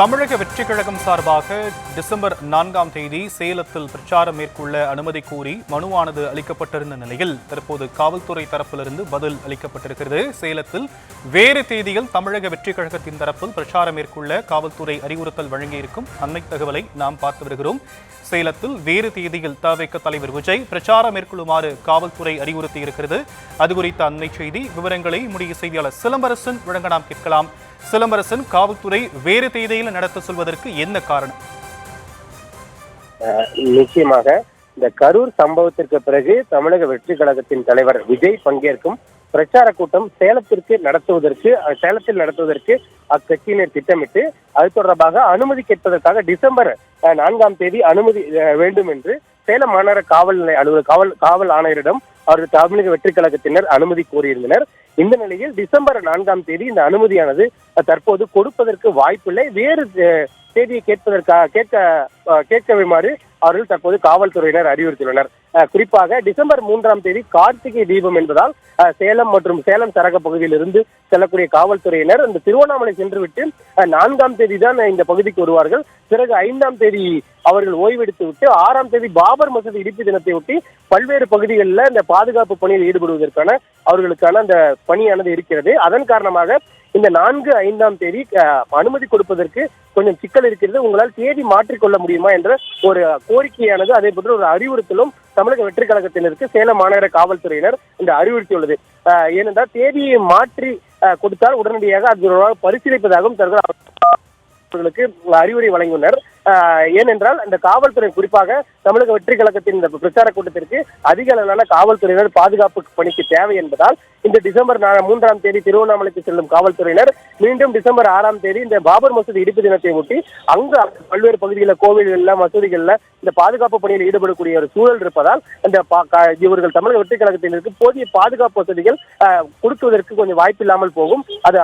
தமிழக வெற்றி கழகம் சார்பாக டிசம்பர் 4ஆம் தேதி சேலத்தில் பிரச்சாரம் மேற்கொள்ள அனுமதி கோரி மனுவானது அளிக்கப்பட்டிருந்த நிலையில் தற்போது காவல்துறை தரப்பிலிருந்து பதில் அளிக்கப்பட்டிருக்கிறது. சேலத்தில் வேறு தேதியில் தமிழக வெற்றி கழகத்தின் தரப்பில் பிரச்சாரம் மேற்கொள்ள காவல்துறை அறிவுறுத்தல் வழங்கியிருக்கும் அண்மை தகவலை நாம் பார்த்து வருகிறோம். சேலத்தில் வேறு தேதியில் தவிக தலைவர் விஜய் பிரச்சாரம் மேற்கொள்ளுமாறு காவல்துறை அறிவுறுத்தி இருக்கிறது. அது குறித்த அண்மை செய்தி விவரங்களை முடிய செய்தியாளர் சிலம்பரசன் வழங்க நாம் கேட்கலாம். சிலம்பரசன், காவல்துறை வேறு தேதியில் நடத்த சொல்வதற்கு என்ன காரணம்? நிச்சயமாக இந்த கரூர் சம்பவத்திற்கு பிறகு தமிழக வெற்றி கழகத்தின் தலைவர் விஜய் பங்கேற்கும் பிரச்சார கூட்டம் சேலத்தில் நடத்துவதற்கு அக்கட்சியினர் திட்டமிட்டு அது தொடர்பாக அனுமதி கேட்பதற்காக டிசம்பர் 4ஆம் தேதி அனுமதி வேண்டும் என்று சேலம் மாநகர காவல் ஆணையரிடம் அவர்கள் தமிழக வெற்றி கழகத்தினர் அனுமதி கோரியிருந்தனர். இந்த நிலையில் டிசம்பர் 4ஆம் தேதி இந்த அனுமதியானது தற்போது கொடுப்பதற்கு வாய்ப்பில்லை. வேறு தேதியை கேட்குமாறு அவர்கள் தற்போது காவல்துறையினர் அறிவுறுத்தியுள்ளனர். குறிப்பாக டிசம்பர் 3ஆம் தேதி கார்த்திகை தீபம் என்பதால் சேலம் மற்றும் சேலம் சரக பகுதியில் இருந்து செல்லக்கூடிய காவல்துறையினர் இந்த திருவண்ணாமலை சென்றுவிட்டு 4ஆம் தேதி தான் இந்த பகுதிக்கு வருவார்கள். பிறகு 5ஆம் தேதி அவர்கள் ஓய்வெடுத்து விட்டு 6ஆம் தேதி பாபர் மசூதி இடிப்பு தினத்தை ஒட்டி பல்வேறு பகுதிகளில் இந்த பாதுகாப்பு பணியில் ஈடுபடுவதற்கான அவர்களுக்கான அந்த பணியானது இருக்கிறது. அதன் காரணமாக இந்த 4, 5ஆம் தேதி அனுமதி கொடுப்பதற்கு கொஞ்சம் சிக்கல் இருக்கிறது. உங்களால் தேதி மாற்றிக்கொள்ள முடியுமா என்ற ஒரு கோரிக்கையானது, அதே போன்று ஒரு அறிவுறுத்தலும் தமிழக வெற்றி கழகத்தினருக்கு சேலம் மாநகர காவல்துறையினர் இந்த அறிவுறுத்தியுள்ளது. ஏனென்றால் தேதியை மாற்றி கொடுத்தால் உடனடியாக அது பரிசீலிப்பதாகவும் அவர்களுக்கு அறிவுரை வழங்கியுள்ளனர். ஏனென்றால் இந்த காவல்துறை குறிப்பாக தமிழக வெற்றி கழகத்தின் இந்த பிரச்சார கூட்டத்திற்கு அதிக அளவிலான காவல்துறையினர் பாதுகாப்பு பணிக்கு தேவை என்பதால் இந்த டிசம்பர் 3ஆம் தேதி திருவண்ணாமலைக்கு செல்லும் காவல்துறையினர் மீண்டும் டிசம்பர் 6ஆம் தேதி இந்த பாபர் மசூதி இடிப்பு தினத்தை ஒட்டி அங்கு பல்வேறு பகுதிகளில் கோவில்கள்ல மசூதிகள்ல இந்த பாதுகாப்பு பணியில் ஈடுபடக்கூடிய ஒரு சூழல் இருப்பதால் இந்த இவர்கள் தமிழக வெற்றி கழகத்தினருக்கு போதிய பாதுகாப்பு வசதிகள் கொடுக்குவதற்கு கொஞ்சம் வாய்ப்பு இல்லாமல் போகும். அது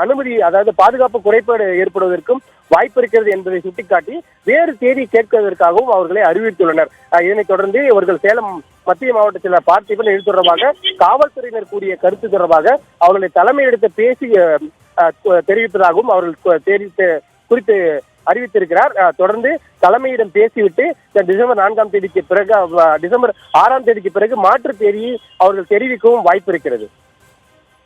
அதாவது பாதுகாப்பு குறைபாடு ஏற்படுவதற்கும் வாய்ப்பு இருக்கிறது என்பதை சுட்டிக்காட்டி வேறு தேதி கேட்பதற்காகவும் அவர்களை அறிவித்துள்ளனர். இதனைத் தொடர்ந்து இவர்கள் சேலம் மத்திய மாவட்டத்தில் பார்த்திபன் இது தொடர்பாக காவல்துறையினர் கூறிய கருத்து தொடர்பாக அவர்களை தலைமையிடத்தை பேசி தெரிவிப்பதாகவும் அவர்கள் குறித்து அறிவித்திருக்கிறார். தொடர்ந்து தலைமையிடம் பேசிவிட்டு டிசம்பர் 4ஆம் தேதிக்கு பிறகு டிசம்பர் 6ஆம் தேதிக்கு பிறகு மாற்று தேதியை அவர்கள் தெரிவிக்கவும் வாய்ப்பு இருக்கிறது.